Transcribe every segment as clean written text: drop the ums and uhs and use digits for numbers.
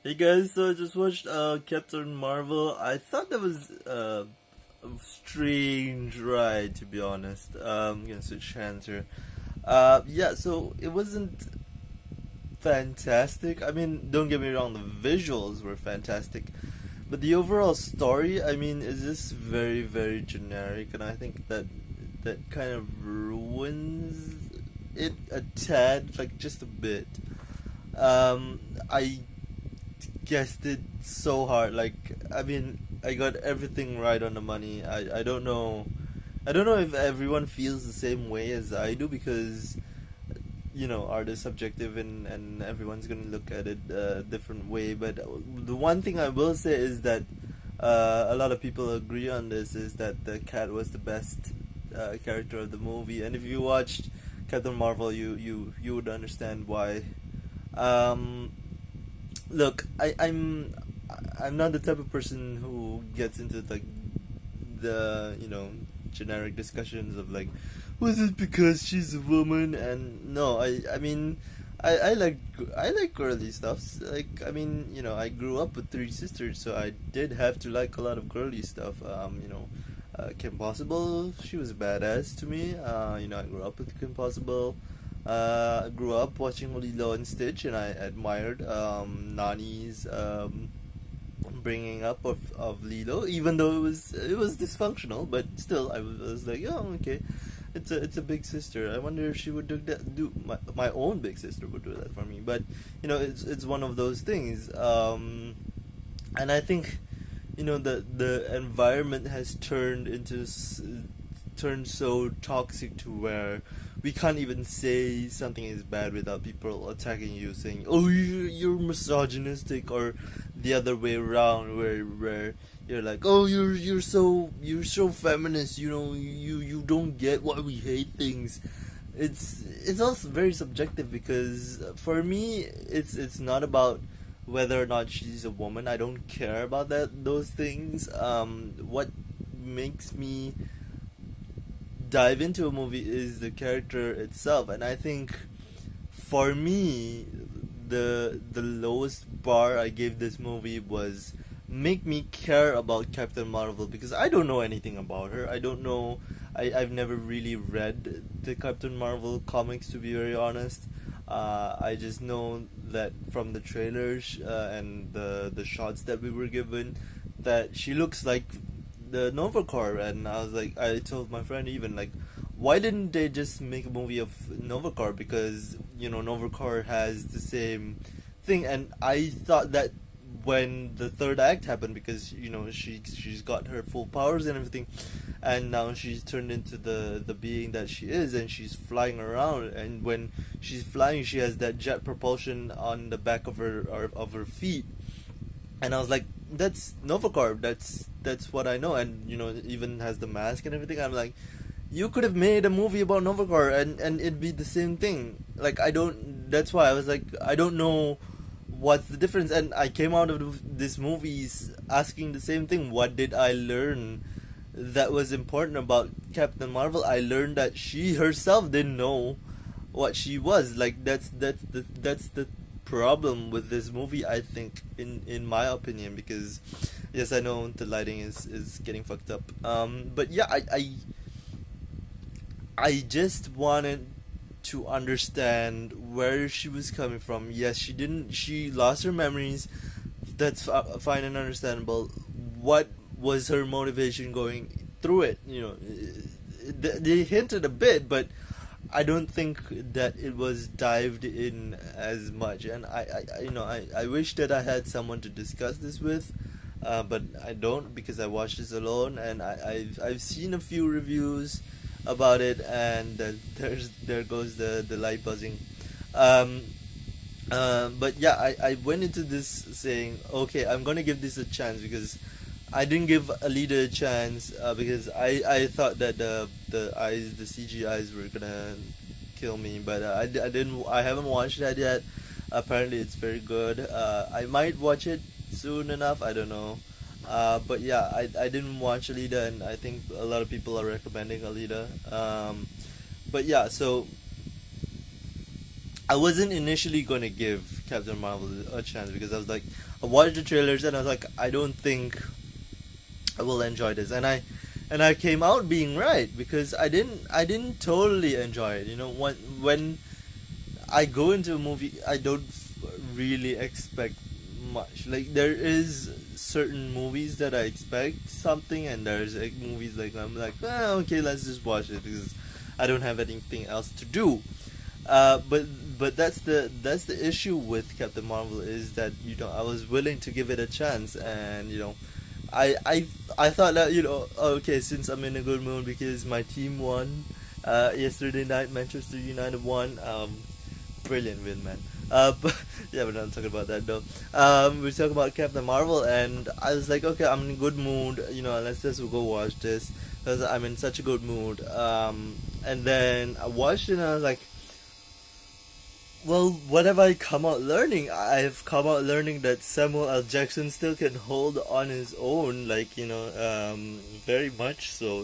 Hey guys, so I just watched Captain Marvel. I thought that was a strange ride, to be honest. Gonna switch hands here. Yeah, so it wasn't fantastic. I mean, don't get me wrong, the visuals were fantastic, but the overall story, I mean, is just very, very generic, and I think that kind of ruins it a tad, like just a bit. I guessed it so hard. Like, I mean, I got everything right on the money. I don't know. I don't know if everyone feels the same way as I do because art is subjective and everyone's gonna look at it a different way. But the one thing I will say is that a lot of people agree on this is that the cat was the best character of the movie. And if you watched Captain Marvel, you would understand why. Um, Look, I'm not the type of person who gets into like the generic discussions of like, was it because she's a woman? And no, I mean, I like girly stuff. Like, I mean, I grew up with three sisters, so I did have to like a lot of girly stuff. Kim Possible, she was badass to me. I grew up with Kim Possible. I grew up watching Lilo and Stitch, and I admired Nani's bringing up of Lilo, even though it was dysfunctional, but still I was like, oh, okay, it's a big sister. I wonder if she would do that. Do my own big sister would do that for me, but it's one of those things. And I think the environment has turned so toxic to where we can't even say something is bad without people attacking you, saying, "Oh, you're misogynistic," or the other way around, where you're like, "Oh, you're so feminist," you don't get why we hate things. It's also very subjective because for me, it's not about whether or not she's a woman. I don't care about those things. What makes me dive into a movie is the character itself, and I think for me the lowest bar I gave this movie was make me care about Captain Marvel because I don't know anything about her. I don't know. I've never really read the Captain Marvel comics, to be very honest. I just know that from the trailers and the shots that we were given that she looks like the Nova Corps, and I was like, I told my friend even like, why didn't they just make a movie of Nova Corps? Because Nova Corps has the same thing, and I thought that when the third act happened, because she's got her full powers and everything, and now she's turned into the being that she is, and she's flying around, and when she's flying, she has that jet propulsion on the back of her feet, and I was like, that's Novacorp. That's what I know, and it even has the mask and everything. I'm like, you could have made a movie about Novacorp, and it'd be the same thing. Like, I don't. That's why I was like, I don't know what's the difference, and I came out of this movies asking the same thing. What did I learn that was important about Captain Marvel? I learned that she herself didn't know what she was. Like, that's the problem with this movie, I think, in my opinion, because yes, I know the lighting is getting fucked up. But yeah, I just wanted to understand where she was coming from. Yes, she lost her memories. That's fine and understandable. What was her motivation going through it? They hinted a bit, but I don't think that it was dived in as much. And I wish that I had someone to discuss this with, but I don't because I watched this alone, and I've seen a few reviews about it, and there goes the light buzzing. Um, but yeah, I went into this saying, okay, I'm gonna give this a chance because I didn't give Alita a chance because I thought that the CG eyes were gonna kill me, but I haven't watched that yet. Apparently, it's very good. I might watch it soon enough. I don't know. But yeah, I didn't watch Alita, and I think a lot of people are recommending Alita. But yeah, so I wasn't initially gonna give Captain Marvel a chance because I was like, I watched the trailers and I was like, I don't think I will enjoy this, and I came out being right because I didn't totally enjoy it. You know, when I go into a movie, I don't really expect much. Like there is certain movies that I expect something, and there's like movies like I'm like, okay, let's just watch it because I don't have anything else to do. But that's the issue with Captain Marvel is that I was willing to give it a chance, and I thought that okay, since I'm in a good mood because my team won yesterday night, Manchester United won. Brilliant win, man. But yeah, we're not talking about that though. We're talking about Captain Marvel, and I was like, okay, I'm in a good mood. Let's just go watch this because I'm in such a good mood. And then I watched it, and I was like, well, what have I come out learning? I've come out learning that Samuel L. Jackson still can hold on his own, like very much so.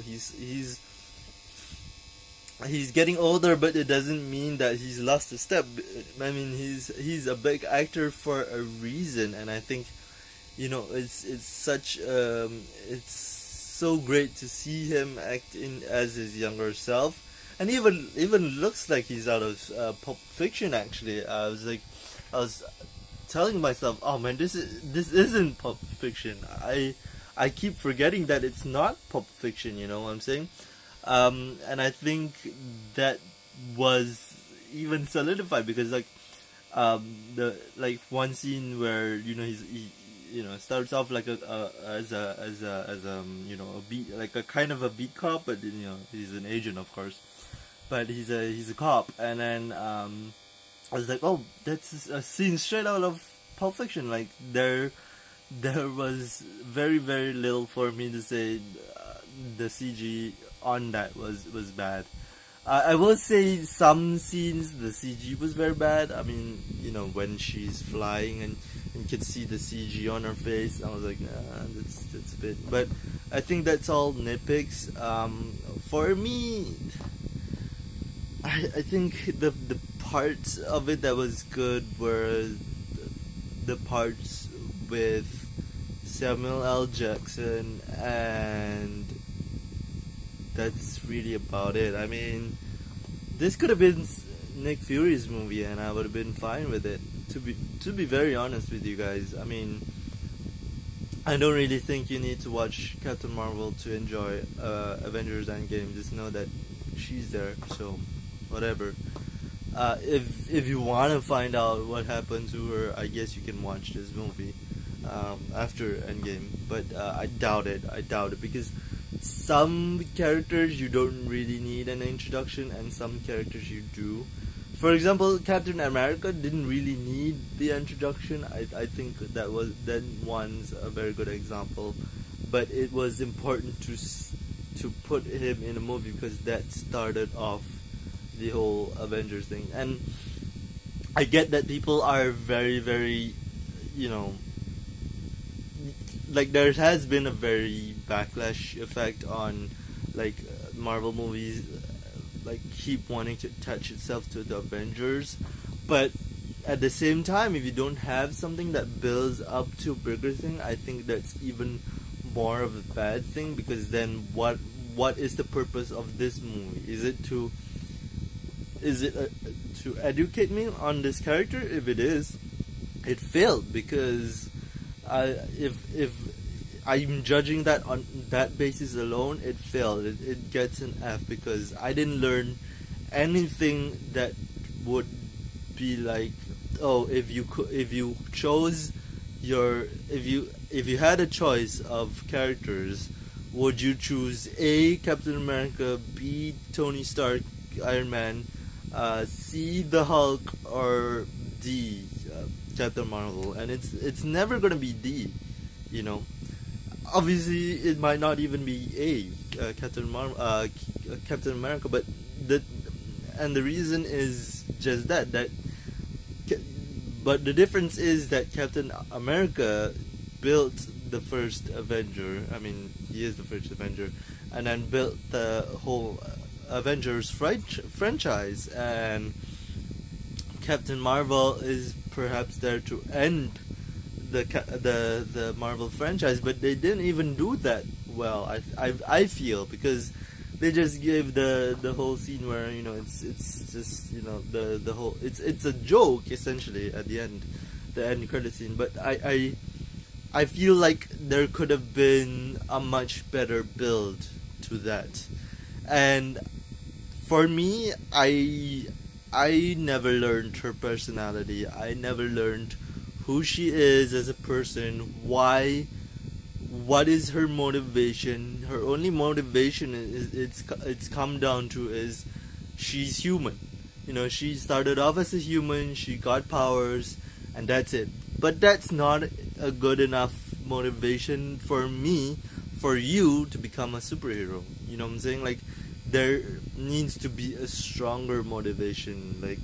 He's getting older, but it doesn't mean that he's lost a step. I mean, he's a big actor for a reason, and I think it's so great to see him act in as his younger self, and even looks like he's out of Pulp Fiction. Actually, I was telling myself, oh man, this isn't Pulp Fiction. I keep forgetting that it's not Pulp Fiction. You know what I'm saying? And I think that was even solidified because the like one scene where starts off like a beat, like a kind of a beat cop, but he's an agent, of course, but he's a cop. And then I was like, oh, that's a scene straight out of Pulp Fiction. Like there was very very little for me to say the CG on that was bad. I will say some scenes the CG was very bad. I mean, when she's flying and you can see the CG on her face, I was like, nah, that's a bit. But I think that's all nitpicks. For me, I think the parts of it that was good were the parts with Samuel L. Jackson, and that's really about it. I mean, this could have been Nick Fury's movie, and I would have been fine with it. To be very honest with you guys, I mean, I don't really think you need to watch Captain Marvel to enjoy Avengers Endgame. Just know that she's there, so whatever. If you want to find out what happened to her, I guess you can watch this movie after Endgame. But I doubt it. Because some characters you don't really need an introduction, and some characters you do. For example, Captain America didn't really need the introduction. I think that one's a very good example, but it was important to put him in a movie because that started off the whole Avengers thing. And I get that people are very very, like there has been a very backlash effect on like Marvel movies like keep wanting to attach itself to the Avengers, but at the same time, if you don't have something that builds up to a bigger thing, I think that's even more of a bad thing, because then what is the purpose of this movie? Is it to educate me on this character? If it is, it failed, because if I'm judging that on that basis alone, it failed. It gets an F, because I didn't learn anything that would be like, oh, if you had a choice of characters, would you choose A, Captain America, B, Tony Stark, Iron Man, C, the Hulk, or D, Captain Marvel? And it's never gonna be D, Obviously, it might not even be Captain America, but the reason is just that. But the difference is that Captain America built the first Avenger. I mean, he is the first Avenger, and then built the whole Avengers franchise. And Captain Marvel is perhaps there to end the Marvel franchise, but they didn't even do that well. I feel, because they just gave the whole scene where, it's just, the whole, it's a joke essentially at the end credit scene. But I feel like there could have been a much better build to that. And for me, I never learned her personality. I never learned who she is as a person. What is her motivation? Her only motivation is it's come down to is she's human. She started off as a human. She got powers, and that's it. But that's not a good enough motivation for me, for you to become a superhero. You know what I'm saying? Like, there needs to be a stronger motivation. Like,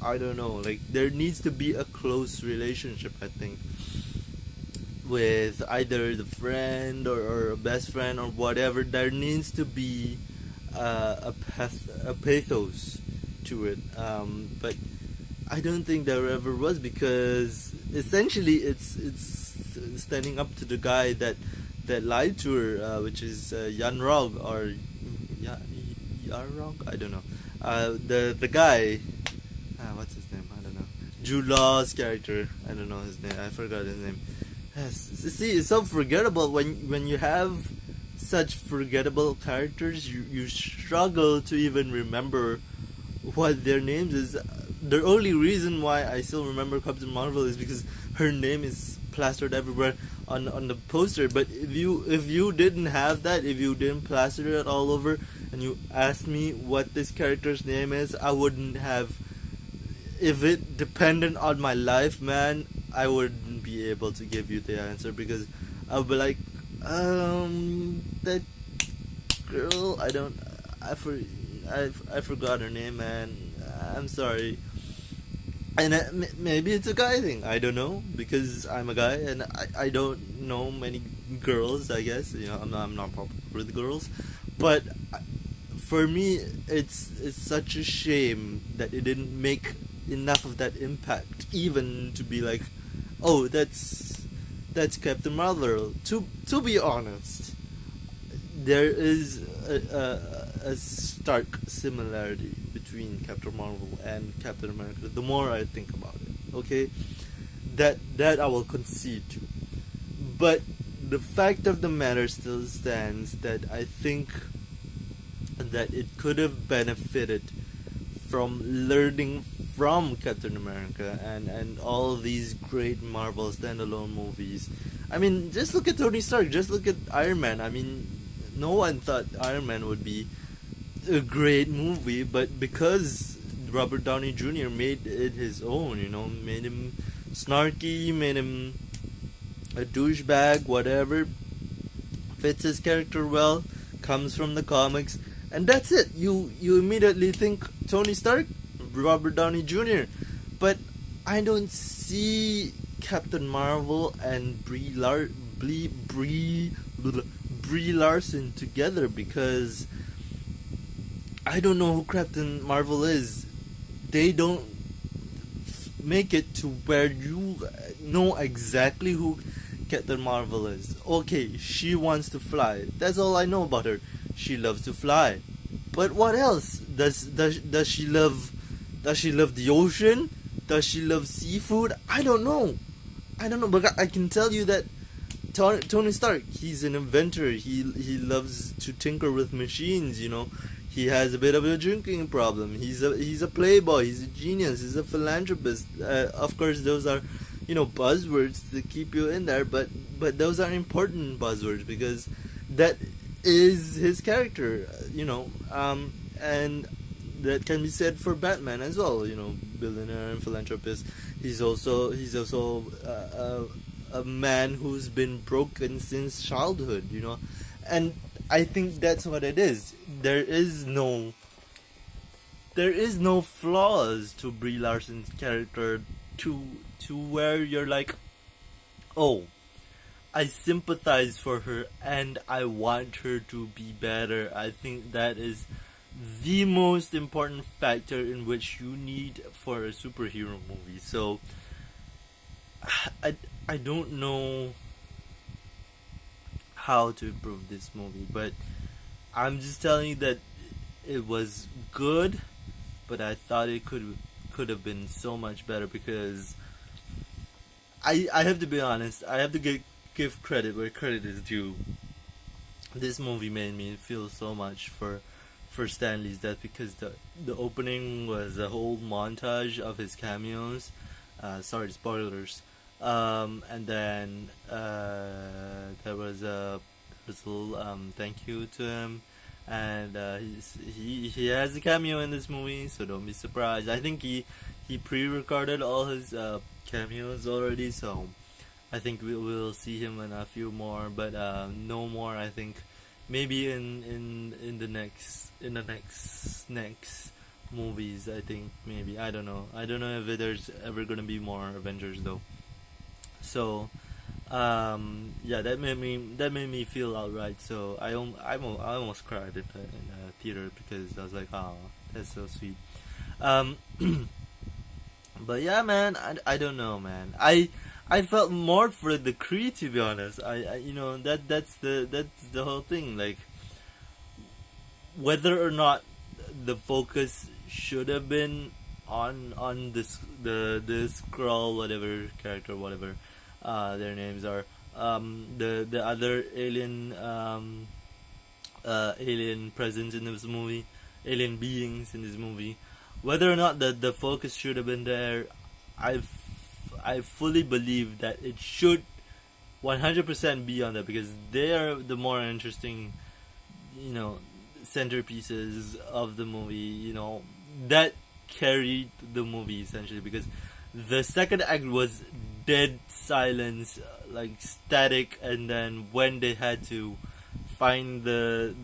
I don't know. Like, there needs to be a close relationship, I think, with either the friend or a best friend or whatever. There needs to be a pathos to it. But I don't think there ever was, because essentially it's standing up to the guy that lied to her, which is Yanrog, or Yarog, I don't know. The guy, what's his name? I don't know. Jude Law's character, I don't know his name. I forgot his name. Yes, see, it's so forgettable when you have such forgettable characters. You struggle to even remember what their names is. The only reason why I still remember Captain Marvel is because her name is plastered everywhere on the poster. But if you didn't have that, if you didn't plaster it all over, and you asked me what this character's name is, I wouldn't have. If it depended on my life, man, I wouldn't be able to give you the answer, because I would be like, that girl, I forgot her name, man. I'm sorry. And maybe it's a guy thing. I don't know, because I'm a guy and I don't know many girls. I guess I'm not popular with girls, but for me, it's such a shame that it didn't make enough of that impact, even to be like, oh, that's Captain Marvel. To be honest, there is a stark similarity between Captain Marvel and Captain America. The more I think about it, okay, that I will concede to. But the fact of the matter still stands that I think that it could have benefited from learning from Captain America and all these great Marvel standalone movies. I mean, just look at Tony Stark, just look at Iron Man. I mean, no one thought Iron Man would be a great movie, but because Robert Downey Jr. made it his own, made him snarky, made him a douchebag, whatever, fits his character well, comes from the comics, and that's it. You immediately think Tony Stark, Robert Downey Jr. But I don't see Captain Marvel and Brie Larson together, because I don't know who Captain Marvel is. They don't make it to where you know exactly who Captain Marvel is. Okay, she wants to fly. That's all I know about her. She loves to fly. But what else? Does she love? Does she love the ocean? Does she love seafood? I don't know, but I can tell you that Tony Stark, he's an inventor. He loves to tinker with machines. He has a bit of a drinking problem. He's a playboy. He's a genius. He's a philanthropist. Of course, those are buzzwords to keep you in there, but those are important buzzwords, because that is his character. And that can be said for Batman as well. Billionaire and philanthropist. He's also a man who's been broken since childhood. And I think that's what it is. There is no flaws to Brie Larson's character to where you're like, oh, I sympathize for her and I want her to be better. I think that is the most important factor in which you need for a superhero movie. So I I don't know how to improve this movie, but I'm just telling you that it was good, but I thought it could have been so much better because I have to be honest. I have to give credit where credit is due. This movie made me feel so much for Stanley's death because the opening was a whole montage of his cameos. Sorry, spoilers. And then there was a little thank you to him, and he has a cameo in this movie, so don't be surprised. I think he pre-recorded all his cameos already, so I think we will see him in a few more, but no more. I think maybe in the next movies. I think maybe I don't know if there's ever gonna be more Avengers though. So yeah, that made me feel alright. So I almost cried in a theater because I was like, oh, that's so sweet. Um, but yeah, man, I don't know, man. I felt more for the Kree, to be honest. I you know that's the whole thing. Like whether or not the focus should have been on this Skrull, whatever character, whatever their names are, the other alien presence in this movie, alien beings in this movie, whether or not the focus should have been there. I fully believe that it should 100% be on that because they are the more interesting, you know, centerpieces of the movie, you know, that carried the movie essentially because the second act was dead silence, like static, and then when they had to find the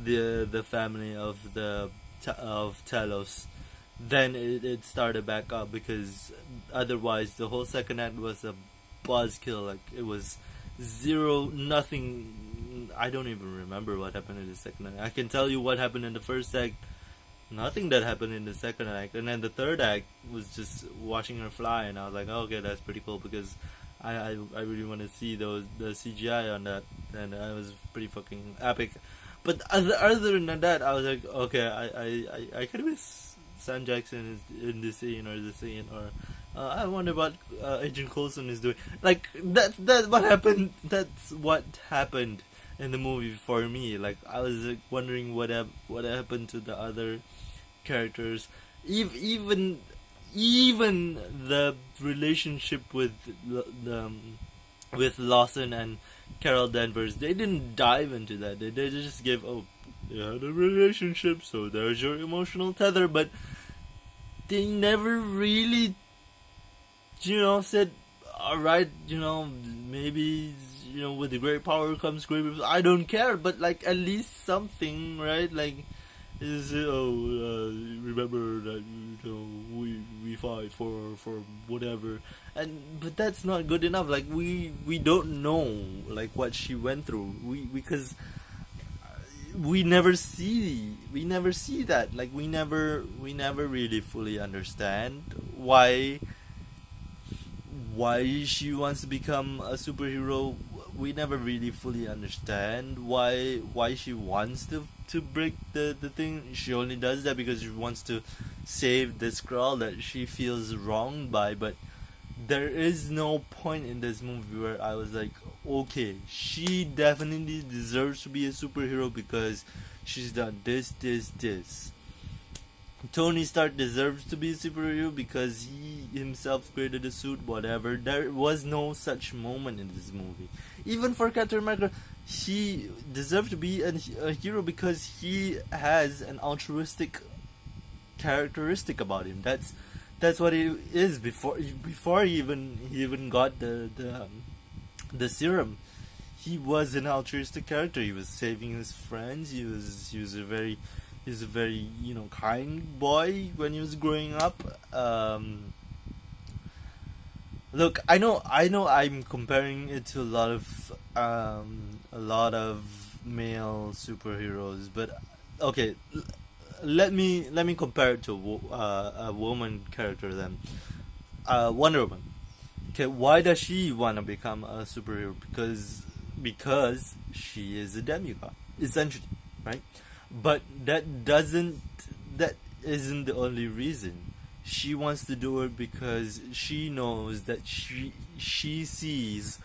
family of of Talos, then it started back up because otherwise the whole second act was a buzzkill. Like it was zero, nothing. I don't even remember what happened in the second act. I can tell you what happened in the first act. Nothing that happened in the second act, and then the third act was just watching her fly, and I was like, oh, okay, that's pretty cool because I really want to see the CGI on that, and it was pretty fucking epic. But other than that, I was like, okay, I could miss Sam Jackson is in this scene or this scene, or I wonder what Agent Coulson is doing. Like that what happened. That's what happened in the movie for me. Like I was like, wondering what happened to the other characters, even the relationship with with Lawson and Carol Danvers. They didn't dive into that. They just gave, oh, they had a relationship, so there's your emotional tether, but they never really, you know, said, all right, you know, maybe, you know, with the great power comes great. I don't care, but like at least something, right? Like, is remember that, you know, we fight for whatever, and but that's not good enough. Like we don't know like what she went through. We because we never see that. Like we never really fully understand why she wants to become a superhero. We never really fully understand why she wants to break the thing. She only does that because she wants to save this girl that she feels wronged by. But there is no point in this movie where I was like, okay, she definitely deserves to be a superhero because she's done this. Tony Stark deserves to be a superhero because he himself created a suit, whatever. There was no such moment in this movie. Even for Captain America, he deserved to be a hero because he has an altruistic characteristic about him. That's what he is before he even got the serum. He was an altruistic character. He was saving his friends. He was a very you know kind boy when he was growing up. Look, I know I'm comparing it to a lot of male superheroes, but okay, let me compare it to a woman character then. Wonder Woman. Okay, why does she want to become a superhero? Because she is a demigod, essentially, right? But that isn't the only reason. She wants to do it because she knows that she sees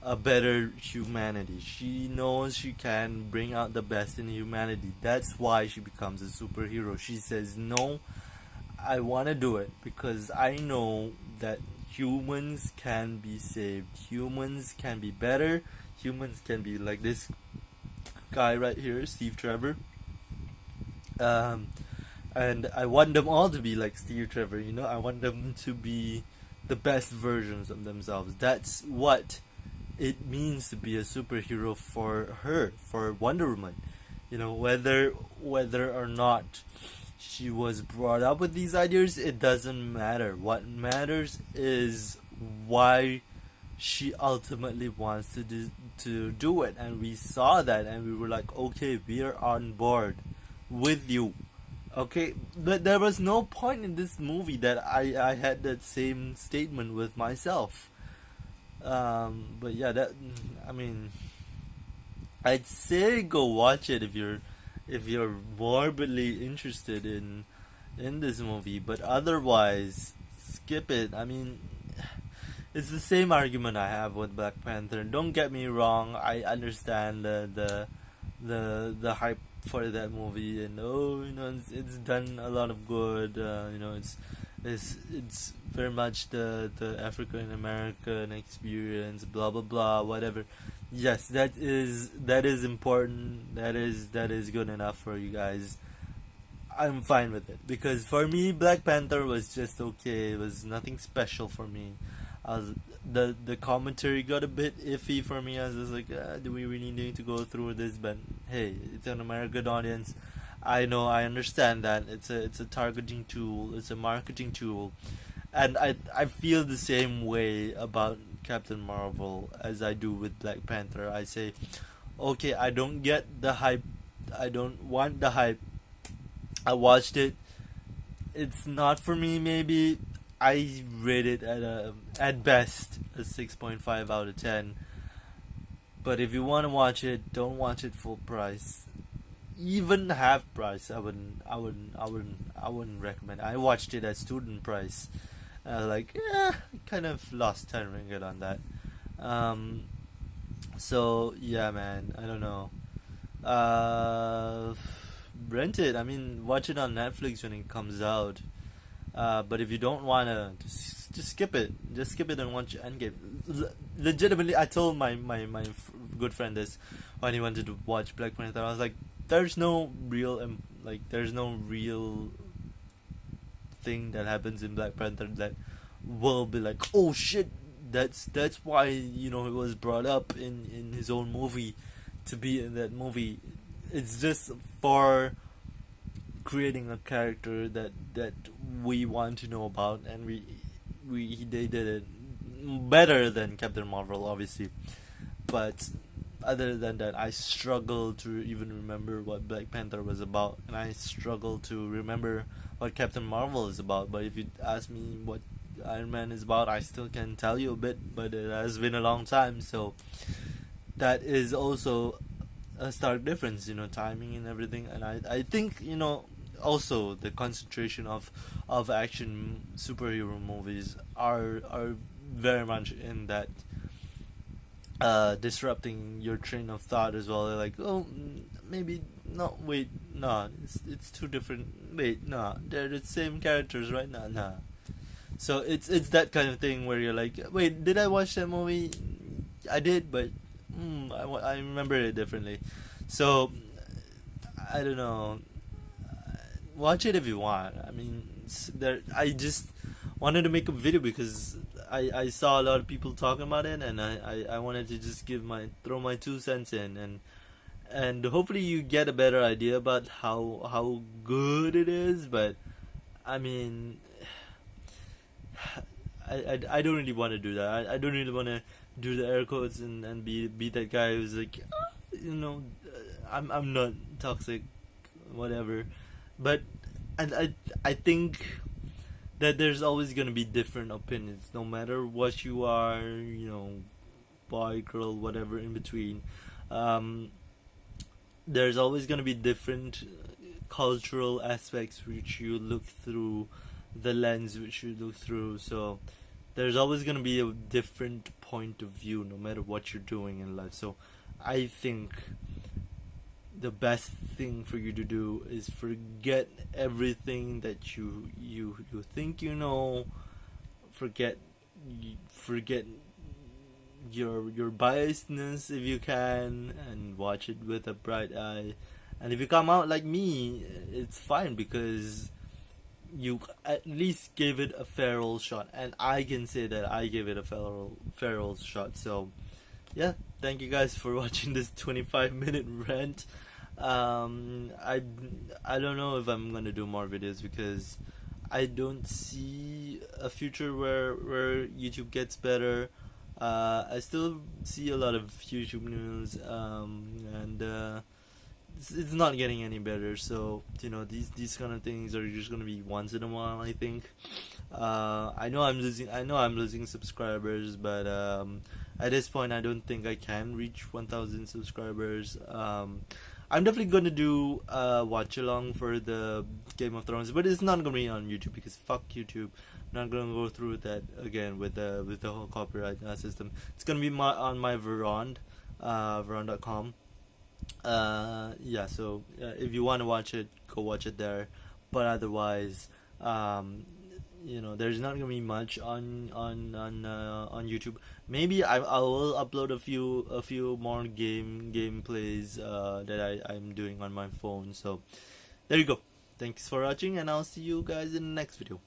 a better humanity. She knows she can bring out the best in humanity. That's why she becomes a superhero. She says, "No, I want to do it because I know that humans can be saved. Humans can be better. Humans can be like this guy right here, Steve Trevor. Um, and I want them all to be like Steve Trevor. I want them to be the best versions of themselves. That's what it means to be a superhero for her, for Wonder Woman. Whether or not she was brought up with these ideas, it doesn't matter. What matters is why she ultimately wants to do it, and we saw that, and we were like, okay, we are on board with you. Okay, but there was no point in this movie that I had that same statement with myself. But yeah, I mean, I'd say go watch it if you're morbidly interested in this movie, but otherwise skip it. I mean, it's the same argument I have with Black Panther. Don't get me wrong, I understand the hype for that movie, and it's done a lot of good. It's very much the African American experience, blah blah blah, whatever. Yes, that is important. That is good enough for you guys. I'm fine with it because for me, Black Panther was just okay. It was nothing special for me. I was the commentary got a bit iffy for me. I was just like, do we really need to go through this? But hey, it's an American audience. I know, I understand that it's a targeting tool. It's a marketing tool, and I feel the same way about Captain Marvel as I do with Black Panther. I say, okay, I don't get the hype. I don't want the hype. I watched it. It's not for me. Maybe I rate it at best a 6.5 out of 10. But if you want to watch it, don't watch it full price. Even half price, I wouldn't recommend. I watched it at student price. Kind of lost 10 ringgit on that. Um, so yeah, man, I don't know. Uh, Rent it. I mean, watch it on Netflix when it comes out. But if you don't wanna, just skip it. Just skip it and watch Endgame. Legitimately, I told my good friend this when he wanted to watch Black Panther. I was like, there's no real thing that happens in Black Panther that will be like, oh shit, that's why it was brought up in his own movie to be in that movie. It's just for creating a character that we want to know about, and they did it better than Captain Marvel, obviously. But other than that, I struggle to even remember what Black Panther was about, and I struggle to remember what Captain Marvel is about. But if you ask me what Iron Man is about, I still can tell you a bit, but it has been a long time, so that is also a stark difference, timing and everything. And I think, also the concentration of action superhero movies are very much in that disrupting your train of thought as well. They're like, oh, maybe no, wait, no, it's two different. Wait, no, they're the same characters, right? No, nah. So it's that kind of thing where you're like, wait, did I watch that movie? I did, but I remember it differently. So I don't know. Watch it if you want. I mean, there. I just wanted to make a video because I saw a lot of people talking about it, and I wanted to just throw my 2 cents in, and hopefully you get a better idea about how good it is. But I mean, I don't really want to do that. I don't really want to do the air quotes and be that guy who's like, I'm not toxic, whatever. But and I think that there's always gonna be different opinions, no matter what you are, boy, girl, whatever in between. Um, there's always gonna be different cultural aspects which you look through, the lens which you look through. So there's always gonna be a different point of view, no matter what you're doing in life. So I think the best thing for you to do is forget everything that you think you know. Forget forget your biasness if you can, and watch it with a bright eye. And if you come out like me, it's fine because you at least gave it a feral shot, and I can say that I gave it a feral shot. So yeah, thank you guys for watching this 25-minute rant. I don't know if I'm gonna do more videos because I don't see a future where YouTube gets better. I still see a lot of YouTube news, and it's not getting any better. So these kind of things are just gonna be once in a while. I think. I know I'm losing. I know I'm losing subscribers, but at this point, I don't think I can reach 1,000 subscribers. I'm definitely gonna do watch along for the Game of Thrones, but it's not gonna be on YouTube because fuck YouTube. Not gonna go through that again with the whole copyright system. It's gonna be on my Verond, Verond.com. Yeah, so if you want to watch it, go watch it there. But otherwise, there's not gonna be much on YouTube. Maybe I will upload a few more gameplays that I'm doing on my phone. So there you go. Thanks for watching, and I'll see you guys in the next video.